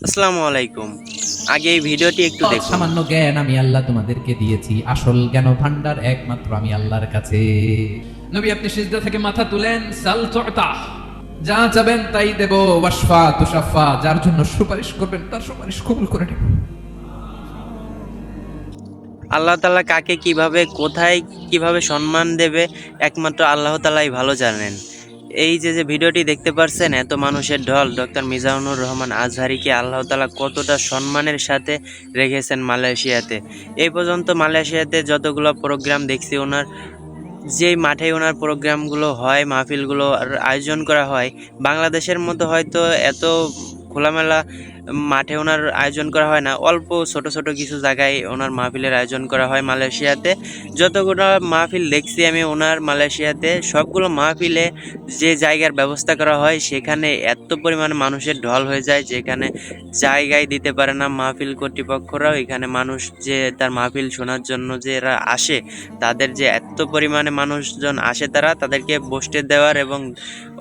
আসসালামু আলাইকুম। আগে এই ভিডিওটি একটু দেখুন। সামান্য জ্ঞান আমি আল্লাহ তোমাদেরকে দিয়েছি, আসল জ্ঞান ভান্ডার একমাত্র আমি আল্লাহর কাছে। নবী আপনি সিজদা থেকে মাথা তুলেন, সাল তুতা, যা চাবেন তাই দেব, ওয়াশফা তুশাফা, যার জন্য সুপারিশ করবেন তার সুপারিশ কবুল করে নেব। আল্লাহ তাআলা কাকে কিভাবে কোথায় কিভাবে সম্মান দেবে একমাত্র আল্লাহ তাআলাই ভালো জানেন। এই যে ভিডিওটি দেখতে পারছেন, এত মানুষের ঢল ডক্টর মিজানুর রহমান আজহারীকে আল্লাহ তাআলা কতটা সম্মানের সাথে রেখেছেন মালয়েশিয়াতে। এই পর্যন্ত মালয়েশিয়াতে যতগুলো প্রোগ্রাম দেখছি, ওনার যেই মাঠে ওনার প্রোগ্রামগুলো হয়, মাহফিলগুলো আয়োজন করা হয়, বাংলাদেশের মতো হয়তো এত খোলামেলা মাঠে ওনার আয়োজন করা হয় না। অল্প ছোট ছোট কিছু জায়গায় ওনার মাহফিলের আয়োজন করা হয় মালয়েশিয়াতে। যতগুলো মাহফিল দেখছি আমি ওনার মালয়েশিয়াতে, সবগুলো মাহফিলে যে জায়গার ব্যবস্থা করা হয় সেখানে এত পরিমাণে মানুষের ঢল হয়ে যায়, যেখানে জায়গায় দিতে পারে না মাহফিল কর্তৃপক্ষরাও। এখানে মানুষ যে তার মাহফিল শোনার জন্য যে এরা আসে, তাদের যে এত পরিমাণে মানুষজন আসে, তাদেরকে বসতে দেওয়ার এবং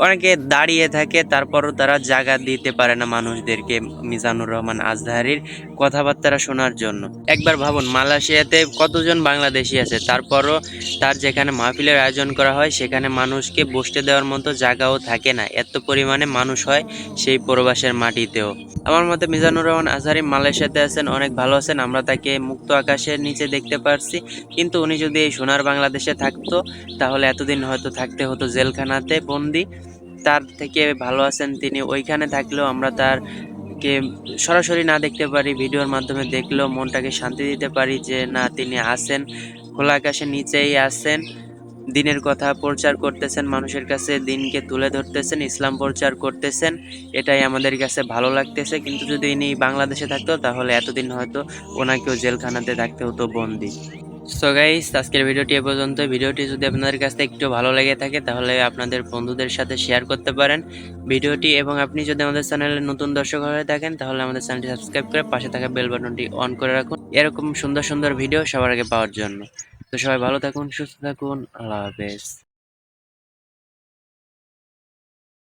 অনেকে দাঁড়িয়ে থাকে, তারপরও তারা জায়গা দিতে পারে না মানুষদেরকে মিজানুর রহমান আজহারীর কথাবার্তা শোনার জন্য। একবার ভাবুন, মালয়েশিয়াতে কতজন বাংলাদেশি আছে, তারপরও তার যেখানে মাহফিলের আয়োজন করা হয় সেখানে মানুষকে বসতে দেওয়ার মতো জায়গাও থাকে না। এত পরিমাণে মানুষ হয় সেই প্রবাসের মাটিতেও। আমার মতে মিজানুর রহমান আজহারী মালয়েশিয়াতে আছেন, অনেক ভালো আছেন। আমরা তাকে মুক্ত আকাশের নিচে দেখতে পারছি, কিন্তু উনি যদি এই সোনার বাংলাদেশে থাকতো তাহলে এতদিন হয়তো থাকতে হতো জেলখানাতে বন্দি। তার থেকে ভালো আছেন তিনি। ওইখানে থাকলেও আমরা তারকে সরাসরি না দেখতে পারি, ভিডিওর মাধ্যমে দেখলেও মনটাকে শান্তি দিতে পারি যে না, তিনি আছেন, খোলা আকাশের নিচেই আছেন, দিনের কথা প্রচার করতেছেন, মানুষের কাছে দিনকে তুলে ধরতেছেন, ইসলাম প্রচার করতেছেন। এটাই আমাদের কাছে ভালো লাগতেছে। কিন্তু যদি ইনি বাংলাদেশে থাকতো তাহলে এতদিন হয়তো ওনাকেও জেলখানাতে থাকতে হতো বন্দি। সো গাইস, আজকের ভিডিওটি এ পর্যন্ত। ভিডিওটি যদি আপনাদের কাছে একটু ভালো লেগে থাকে তাহলে আপনাদের বন্ধুদের সাথে শেয়ার করতে পারেন ভিডিওটি, এবং আপনি যদি আমাদের চ্যানেলে নতুন দর্শক হয়ে থাকেন তাহলে আমাদের চ্যানেলটি সাবস্ক্রাইব করে পাশে থাকা বেল বাটনটি অন করে রাখুন, এরকম সুন্দর সুন্দর ভিডিও সবার আগে পাওয়ার জন্য। তো সবাই ভালো থাকুন, সুস্থ থাকুন, আল্লাহ হাফেজ।